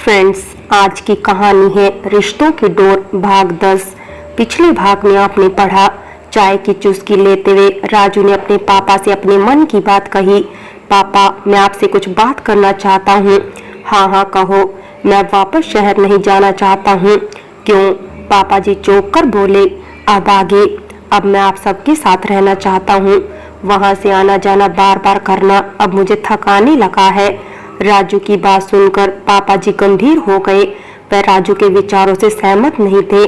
Friends, आज की कहानी है रिश्तों की डोर भाग 10। पिछले भाग में आपने पढ़ा, चाय की चुस्की लेते हुए राजू ने अपने पापा से अपने मन की बात कही। पापा, मैं आपसे कुछ बात करना चाहता हूँ। हाँ हाँ कहो। मैं वापस शहर नहीं जाना चाहता हूँ। क्यों? पापा जी चौंक कर बोले। अब आगे? अब मैं आप सबके साथ रहना चाहता हूँ। वहाँ से आना जाना बार बार करना अब मुझे थकाने लगा है। राजू की बात सुनकर पापा जी गंभीर हो गए। वह राजू के विचारों से सहमत नहीं थे।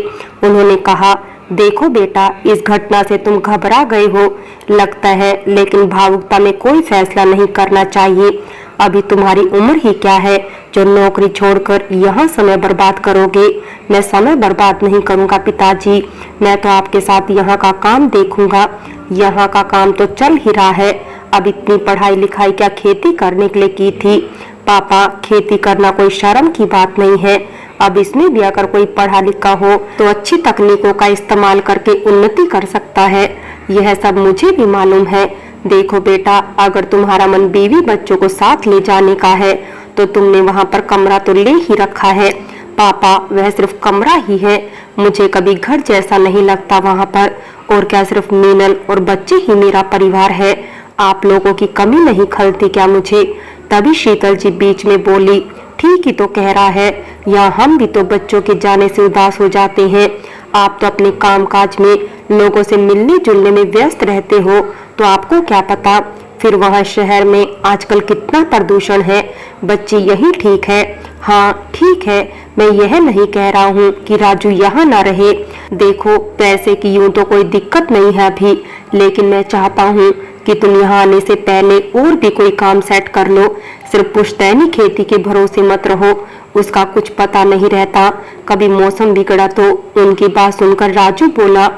उन्होंने कहा, देखो बेटा, इस घटना से तुम घबरा गए हो लगता है, लेकिन भावुकता में कोई फैसला नहीं करना चाहिए। अभी तुम्हारी उम्र ही क्या है जो नौकरी छोड़कर यहाँ समय बर्बाद करोगे। मैं समय बर्बाद नहीं करूँगा पिताजी, मैं तो आपके साथ यहाँ का काम देखूंगा। यहाँ का काम तो चल ही रहा है। अब इतनी पढ़ाई लिखाई क्या खेती करने के लिए की थी? पापा, खेती करना कोई शर्म की बात नहीं है। अब इसमें भी अगर कोई पढ़ा लिखा हो तो अच्छी तकनीकों का इस्तेमाल करके उन्नति कर सकता है। यह सब मुझे भी मालूम है। देखो बेटा, अगर तुम्हारा मन बीवी बच्चों को साथ ले जाने का है तो तुमने वहाँ पर कमरा तो ले ही रखा है। पापा, वह सिर्फ कमरा ही है, मुझे कभी घर जैसा नहीं लगता वहाँ पर। और क्या सिर्फ मीनल और बच्चे ही मेरा परिवार है? आप लोगों की कमी नहीं खलती क्या मुझे? तभी शीतल जी बीच में बोली, ठीक ही तो कह रहा है, यहाँ हम भी तो बच्चों के जाने से उदास हो जाते हैं। आप तो अपने कामकाज में लोगों से मिलने जुलने में व्यस्त रहते हो, तो आपको क्या पता फिर वहाँ शहर में आजकल कितना प्रदूषण है। बच्ची यही ठीक है। हाँ ठीक है, मैं यह नहीं कह रहा हूँ कि राजू यहाँ ना रहे। देखो, पैसे की यूं तो कोई दिक्कत नहीं है अभी, लेकिन मैं चाहता हूँ कि तुम यहाँ आने से पहले और भी कोई काम सेट कर लो। सिर्फ पुश्तैनी खेती के भरोसे मत रहो, उसका कुछ पता नहीं रहता, कभी मौसम बिगड़ा तो। उनकी बात सुनकर राजू बोला,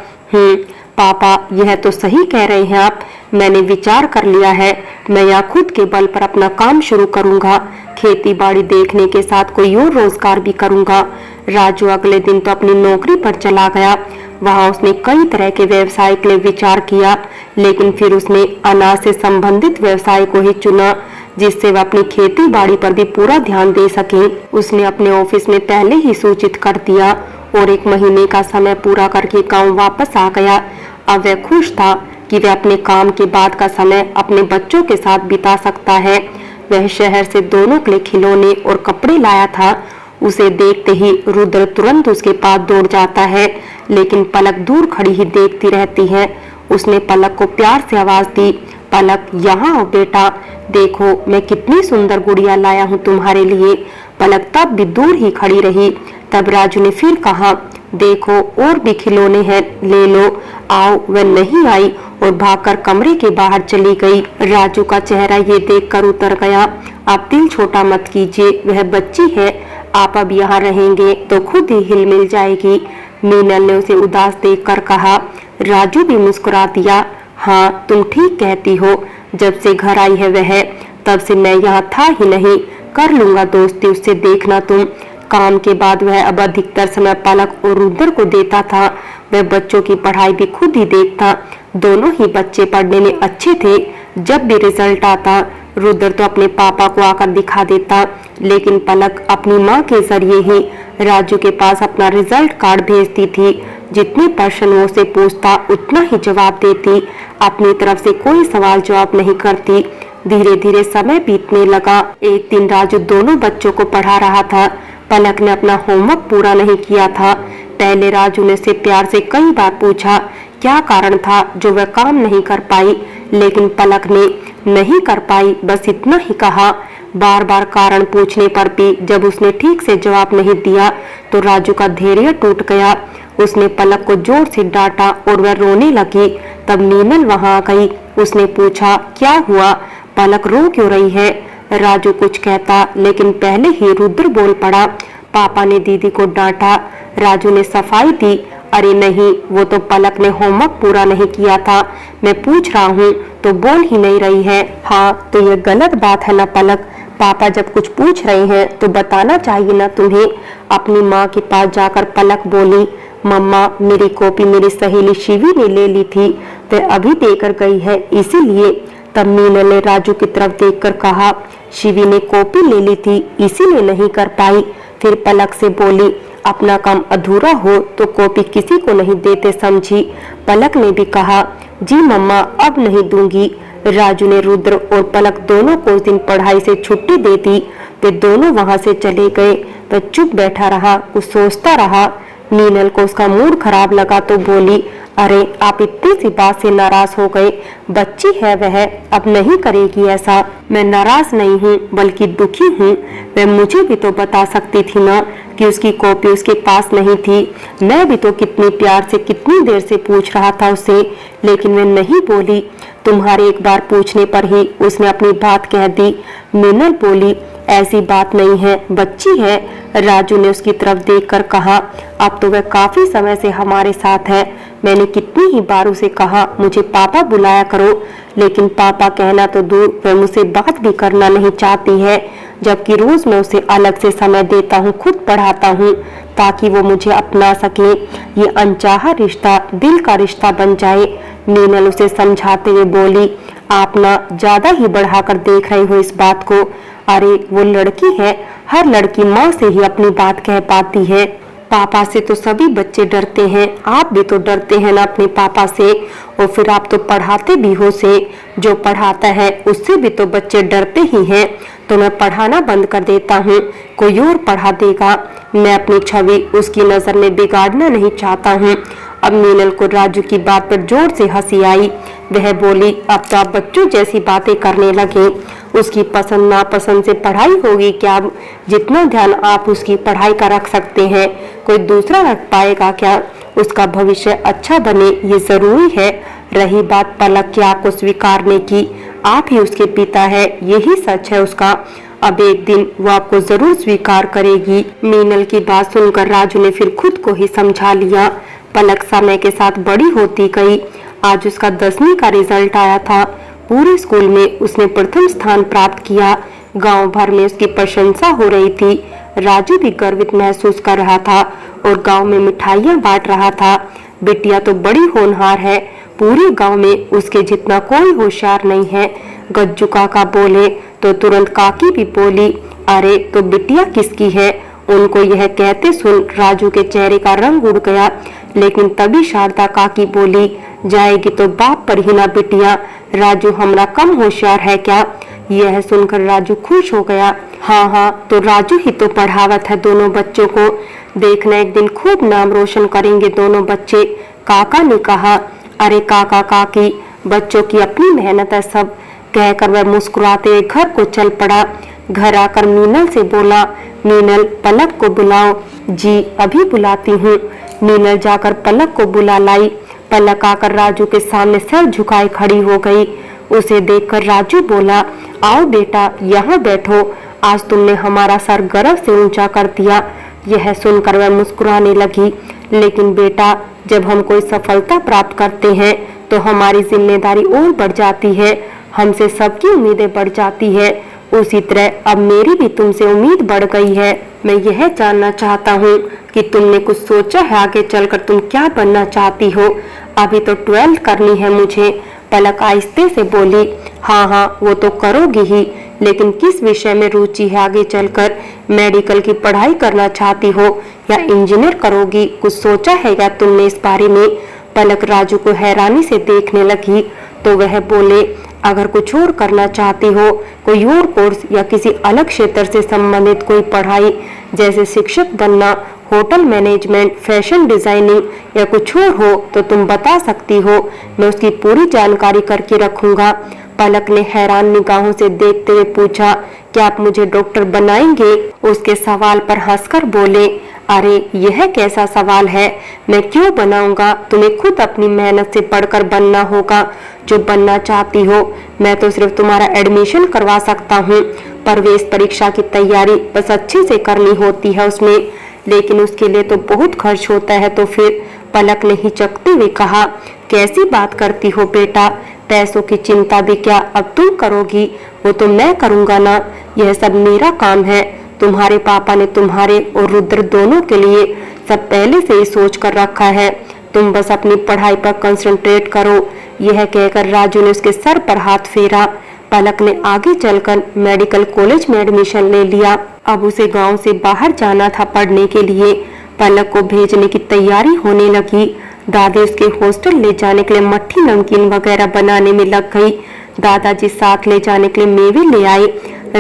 पापा, यह तो सही कह रहे हैं आप। मैंने विचार कर लिया है, मैं यहाँ खुद के बल पर अपना काम शुरू करूंगा। खेती बाड़ी देखने के साथ कोई और रोजगार भी करूंगा। राजू अगले दिन तो अपनी नौकरी पर चला गया। वहाँ उसने कई तरह के व्यवसाय के लिए विचार किया, लेकिन फिर उसने अनाज से संबंधित व्यवसाय को ही चुना, जिससे वह अपनी खेती बाड़ी पर भी पूरा ध्यान दे सके। उसने अपने ऑफिस में पहले ही सूचित कर दिया और 1 महीने का समय पूरा करके गांव वापस आ गया। अब वह खुश था कि वह अपने काम के बाद का समय अपने बच्चों के साथ बिता सकता है। वह शहर से दोनों के लिए खिलौने और कपड़े लाया था। उसे देखते ही रुद्र तुरंत उसके पास दौड़ जाता है, लेकिन पलक दूर खड़ी ही देखती रहती है। उसने पलक को प्यार से आवाज दी, पलक, यहाँ आओ बेटा, देखो मैं कितनी सुंदर गुड़िया लाया हूँ तुम्हारे लिए। पलक तब भी दूर ही खड़ी रही। तब राजू ने फिर कहा, देखो और भी खिलौने हैं, ले लो, आओ। वह नहीं आई और भागकर कमरे के बाहर चली गई। राजू का चेहरा ये देखकर उतर गया। आप दिल छोटा मत कीजिए, वह बच्ची है, आप अब यहाँ रहेंगे तो खुद ही हिल मिल जाएगी। मीनल ने उसे उदास देखकर कहा। राजू भी मुस्कुरा दिया, हाँ तुम ठीक कहती हो, जब से घर आई है वह, तब से मैं यहाँ था ही नहीं। कर लूंगा दोस्ती उससे, देखना तुम। काम के बाद वह अब अधिकतर समय पलक और रुद्र को देता था। वह बच्चों की पढ़ाई भी खुद ही देखता। दोनों ही बच्चे पढ़ने में अच्छे थे। जब भी रिजल्ट आता, रुद्र तो अपने पापा को आकर दिखा देता, लेकिन पलक अपनी माँ के जरिए ही राजू के पास अपना रिजल्ट कार्ड भेजती थी। जितने प्रश्न वो से पूछता उतना ही जवाब देती, अपनी तरफ से कोई सवाल जवाब नहीं करती। धीरे धीरे समय बीतने लगा। एक दिन राजू दोनों बच्चों को पढ़ा रहा था। पलक ने अपना होमवर्क पूरा नहीं किया था। पहले राजू ने उसे प्यार से कई बार पूछा क्या कारण था जो वह काम नहीं कर पाई, लेकिन पलक ने नहीं कर पाई, बस इतना ही कहा। बार बार कारण पूछने पर भी जब उसने ठीक से जवाब नहीं दिया तो राजू का धैर्य टूट गया। उसने पलक को जोर से डांटा और वह रोने लगी। तब मीनल वहां आ गई। उसने पूछा, क्या हुआ, पलक रो क्यों रही है? राजू कुछ कहता, लेकिन पहले ही रुद्र बोल पड़ा। पापा ने दीदी को डांटा। राजू ने सफाई दी, अरे नहीं, वो तो पलक ने होमवर्क पूरा नहीं किया था। मैं पूछ रहा हूँ तो बोल ही नहीं रही है। हाँ तो ये गलत बात है ना पलक, पापा जब कुछ पूछ रहे हैं तो बताना चाहिए ना तुम्हें। अपनी माँ के पास जाकर पलक बोली, मम्मा, मेरी कॉपी मेरी सहेली शिवी ने ले ली थी, वह अभी देकर गई है, इसीलिए। तब मीनल ने राजू की तरफ देखकर कहा, शिवी ने कॉपी ले ली थी इसीलिए नहीं कर पाई। फिर पलक से बोली, अपना काम अधूरा हो तो कॉपी किसी को नहीं देते समझी। पलक ने भी कहा, जी मम्मा अब नहीं दूंगी। राजू ने रुद्र और पलक दोनों को उस दिन पढ़ाई से छुट्टी दे दी। वे दोनों वहां से चले गए। वह चुप बैठा रहा, कुछ सोचता रहा। मीनल को उसका मूड खराब लगा तो बोली, अरे आप इतनी सी बात से नाराज हो गए? बच्ची है वह, अब नहीं करेगी ऐसा। मैं नाराज नहीं हूँ बल्कि दुखी हूँ। वह मुझे भी तो बता सकती थी ना कि उसकी कॉपी उसके पास नहीं थी। मैं भी तो कितनी प्यार से कितनी देर से पूछ रहा था उसे, लेकिन वह नहीं बोली। तुम्हारे एक बार पूछने पर ही उसने अपनी बात कह दी। मीनल बोली, ऐसी बात नहीं है, बच्ची है। राजू ने उसकी तरफ देखकर कहा, अब तो वह काफी समय से हमारे साथ है। मैंने कितनी ही बार उसे कहा मुझे पापा बुलाया करो, लेकिन पापा कहना तो दूर, वह मुझसे बात भी करना नहीं चाहती है। जबकि रोज मैं उसे अलग से समय देता हूँ, खुद पढ़ाता हूँ ताकि वो मुझे अपना सके। ये अनचाहा रिश्ता दिल का रिश्ता बन जाए। मीनल उसे समझाते हुए बोली, आप ना ज्यादा ही बढ़ाकर देख रहे हो इस बात को। अरे वो लड़की है, हर लड़की माँ से ही अपनी बात कह पाती है। पापा से तो सभी बच्चे डरते हैं, आप भी तो डरते हैं ना अपने पापा से। और फिर आप तो पढ़ाते भी हो से, जो पढ़ाता है उससे भी तो बच्चे डरते ही हैं। तो मैं पढ़ाना बंद कर देता हूँ, कोई और पढ़ा देगा। मैं अपनी छवि उसकी नजर में बिगाड़ना नहीं चाहता हूँ। अब मीनल को राजू की बात पर जोर से हंसी आई। वह बोली, अब तो आप बच्चों जैसी बातें करने लगे। उसकी पसंद नापसंद से पढ़ाई होगी क्या? जितना ध्यान आप उसकी पढ़ाई का रख सकते हैं, कोई दूसरा रख पाएगा क्या? उसका भविष्य अच्छा बने ये जरूरी है। रही बात पलक की आपको स्वीकारने की, आप ही उसके पिता है, यही सच है उसका। अब एक दिन वो आपको जरूर स्वीकार करेगी। मीनल की बात सुनकर राजू ने फिर खुद को ही समझा लिया। पलक समय के साथ बड़ी होती गई। आज उसका 10वीं का रिजल्ट आया था। पूरे स्कूल में उसने प्रथम स्थान प्राप्त किया। गांव भर में उसकी प्रशंसा हो रही थी। राजू भी गर्वित महसूस कर रहा था और गांव में मिठाइयां बांट रहा था। बिटिया तो बड़ी होनहार है, पूरे गांव में उसके जितना कोई होशियार नहीं है। गज्जू काका बोले तो तुरंत काकी भी बोली, अरे तो बिटिया किसकी है? उनको यह कहते सुन राजू के चेहरे का रंग उड़ गया। लेकिन तभी शारदा काकी बोली, जाएगी तो बाप पर ही ना बिटिया। राजू हमरा कम होशियार है क्या? यह सुनकर राजू खुश हो गया। हाँ, तो राजू ही तो पढ़ावत है दोनों बच्चों को। देखना एक दिन खूब नाम रोशन करेंगे दोनों बच्चे। काका ने कहा, अरे काका काकी, बच्चों की अपनी मेहनत है सब, कहकर वह मुस्कुराते हुए घर को चल पड़ा। घर आकर मीनल से बोला, मीनल पलक को बुलाओ। जी अभी बुलाती हूँ। मीनल जाकर पलक को बुला लाई। पलक आकर राजू के सामने सर झुकाए खड़ी हो गई। उसे देखकर राजू बोला, आओ बेटा यहाँ बैठो, आज तुमने हमारा सर गर्व से ऊंचा कर दिया। यह सुनकर वह मुस्कुराने लगी। लेकिन बेटा, जब हम कोई सफलता प्राप्त करते हैं तो हमारी जिम्मेदारी और बढ़ जाती है, हमसे सबकी उम्मीदें बढ़ जाती है। उसी तरह अब मेरी भी तुमसे उम्मीद बढ़ गई है। मैं यह जानना चाहता हूँ कि तुमने कुछ सोचा है आगे चलकर तुम क्या बनना चाहती हो? अभी तो 12th करनी है मुझे। पलक आहिस्ते से बोली, हाँ, वो तो करोगी ही, लेकिन किस विषय में रुचि है आगे चलकर? मेडिकल की पढ़ाई करना चाहती हो या इंजीनियर करोगी? कुछ सोचा है क्या तुमने इस बारे में? पलक राजू को हैरानी से देखने लगी तो वह बोले, अगर कुछ और करना चाहती हो, कोई और कोर्स या किसी अलग क्षेत्र से संबंधित कोई पढ़ाई, जैसे शिक्षक बनना, होटल मैनेजमेंट, फैशन डिजाइनिंग या कुछ और हो तो तुम बता सकती हो। मैं उसकी पूरी जानकारी करके रखूंगा। पलक ने हैरान निगाहों से देखते हुए पूछा, क्या आप मुझे डॉक्टर बनाएंगे? उसके सवाल पर हंसकर बोले, अरे यह कैसा सवाल है? मैं क्यों बनाऊंगा? तुम्हें खुद अपनी मेहनत से पढ़कर बनना होगा जो बनना चाहती हो। मैं तो सिर्फ तुम्हारा एडमिशन करवा सकता हूँ। प्रवेश परीक्षा की तैयारी बस अच्छे से करनी होती है उसमें, लेकिन उसके लिए तो बहुत खर्च होता है। तो फिर पलक ने हिचकते हुए कहा, कैसी बात करती हो बेटा? पैसों की चिंता भी क्या अब तुम करोगी? वो तो मैं करूंगा ना, यह सब मेरा काम है। तुम्हारे पापा ने तुम्हारे और रुद्र दोनों के लिए सब पहले से ही सोच कर रखा है। तुम बस अपनी पढ़ाई पर कंसंट्रेट करो। यह कहकर राजू ने उसके सर पर हाथ फेरा। पलक ने आगे चलकर मेडिकल कॉलेज में एडमिशन ले लिया। अब उसे गांव से बाहर जाना था पढ़ने के लिए। पलक को भेजने की तैयारी होने लगी। दादी उसके हॉस्टल ले जाने के लिए मट्ठी नमकीन वगैरह बनाने में लग गई। दादाजी साथ ले जाने के लिए मेवे ले आए।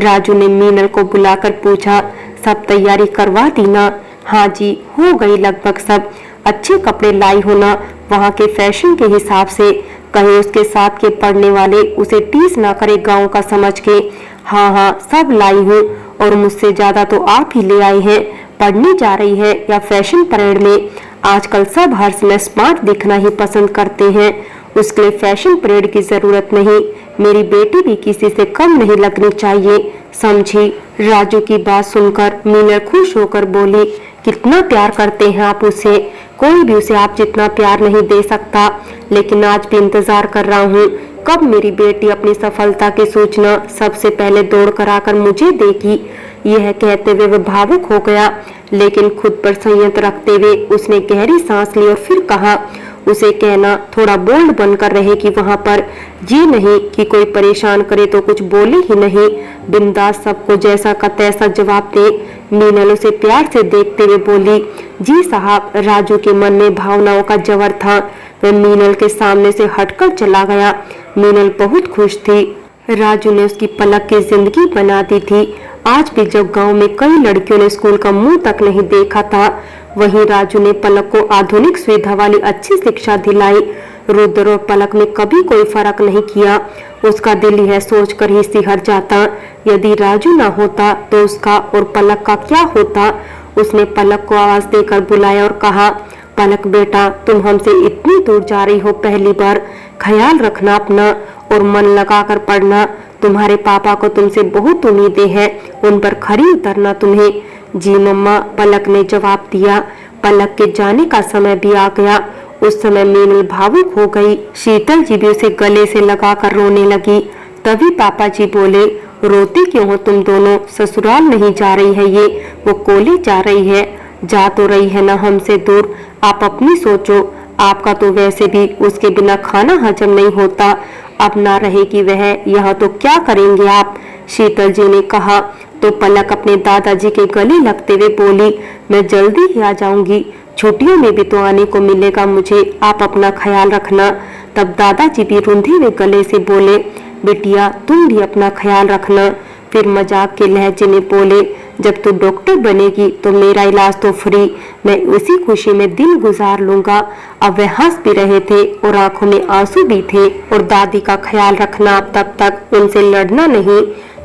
राजू ने मीनल को बुलाकर पूछा, सब तैयारी करवा दी ना? हाँ जी, हो गई लगभग सब। अच्छे कपड़े लाई हो ना, वहाँ के फैशन के हिसाब से? कहीं उसके साथ के पढ़ने वाले उसे टीस ना करे गाँव का समझ के। हाँ हाँ, सब लाई हूँ, और मुझसे ज्यादा तो आप ही ले आए हैं। पढ़ने जा रही है या फैशन परेड में? आजकल सब हर समय स्मार्ट दिखना ही पसंद करते हैं, उसके लिए फैशन परेड की जरूरत नहीं। मेरी बेटी भी किसी से कम नहीं लगनी चाहिए, समझी? राजू की बात सुनकर मीनल खुश होकर बोली, कितना प्यार करते हैं आप उसे। कोई भी उसे आप जितना प्यार नहीं दे सकता, लेकिन आज भी इंतजार कर रहा हूँ कब मेरी बेटी अपनी सफलता की सूचना सबसे पहले दौड़ कर आकर मुझे देगी। यह कहते हुए वह भावुक हो गया, लेकिन खुद पर संयंत्र रखते हुए उसने गहरी सांस ली और फिर कहा, उसे कहना थोड़ा बोल्ड बनकर रहेगी वहां पर, जी नहीं कि कोई परेशान करे तो कुछ बोले ही नहीं, बिंदास सबको जैसा का तैसा जवाब दे। मीनल उसे प्यार से देखते हुए बोली, जी साहब। राजू के मन में भावनाओं का जवर था। वह मीनल के सामने से हटकर चला गया। मीनल बहुत खुश थी। राजू ने उसकी पलक की जिंदगी बना दी थी। आज भी जब गांव में कई लड़कियों ने स्कूल का मुंह तक नहीं देखा था, वहीं राजू ने पलक को आधुनिक सुविधा वाली अच्छी शिक्षा दिलाई। रुद्र और पलक में कभी कोई फर्क नहीं किया। उसका दिल यह सोचकर ही सिहर जाता, यदि राजू ना होता तो उसका और पलक का क्या होता। उसने पलक को आवाज देकर बुलाया और कहा, पलक बेटा, तुम हमसे इतनी दूर जा रही हो पहली बार, ख्याल रखना अपना और मन लगाकर पढ़ना। तुम्हारे पापा को तुमसे बहुत उम्मीदें हैं, उन पर खरी उतरना तुम्हें। जी मम्मा, पलक ने जवाब दिया। पलक के जाने का समय भी आ गया। उस समय मीनल भावुक हो गई। शीतल जी भी उसे गले से लगाकर रोने लगी। तभी पापा जी बोले, रोती क्यों हो तुम दोनों? ससुराल नहीं जा रही है ये, वो कॉलेज जा रही है। जा तो रही है ना हमसे दूर, आप अपनी सोचो। आपका तो वैसे भी उसके बिना खाना हजम नहीं होता, अब ना रहेगी वह, यहाँ तो क्या करेंगे आप? शीतल जी ने कहा। तो पलक अपने दादाजी के गले लगते हुए बोली, मैं जल्दी ही आ जाऊंगी, छुट्टियों में भी तो आने को मिलेगा मुझे, आप अपना ख्याल रखना। तब दादाजी भी रूंधे हुए गले से बोले, बिटिया तुम भी अपना ख्याल रखना। फिर मजाक के लहजे में बोले, जब तू डॉक्टर बनेगी तो मेरा इलाज तो फ्री, मैं उसी खुशी में दिन गुजार लूंगा। अब वह हंस भी रहे थे और आंखों में आंसू भी थे। और दादी का ख्याल रखना, तब तक उनसे लड़ना नहीं।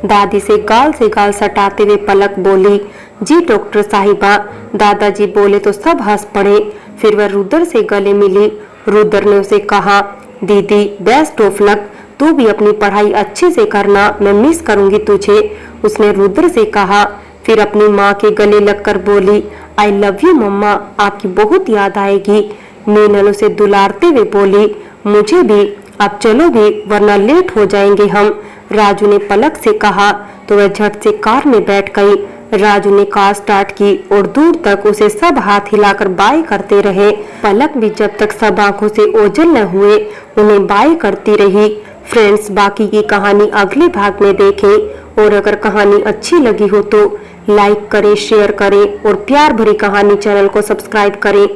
दादी से गाल सटाते हुए पलक बोली, जी डॉक्टर साहिबा। दादाजी बोले तो सब हंस पड़े। फिर वह रुद्र से गले मिली। रुद्र ने उसे कहा, दीदी बेस्ट ऑफ लक, तू भी अपनी पढ़ाई अच्छे से करना, मैं मिस करूंगी तुझे, उसने रुद्र से कहा। फिर अपनी माँ के गले लगकर बोली, आई लव यू मम्मा, आपकी बहुत याद आएगी। मीनल उसे दुलारते हुए बोली, मुझे भी, अब चलो भी वरना लेट हो जाएंगे हम। राजू ने पलक से कहा तो वह झट से कार में बैठ गई। राजू ने कार स्टार्ट की और दूर तक उसे सब हाथ हिलाकर बाय करते रहे। पलक भी जब तक सब आंखों से ओझल न हुए उन्हें बाय करती रही। फ्रेंड्स, बाकी की कहानी अगले भाग में देखें, और अगर कहानी अच्छी लगी हो तो लाइक करें, शेयर करें और प्यार भरी कहानी चैनल को सब्सक्राइब करें।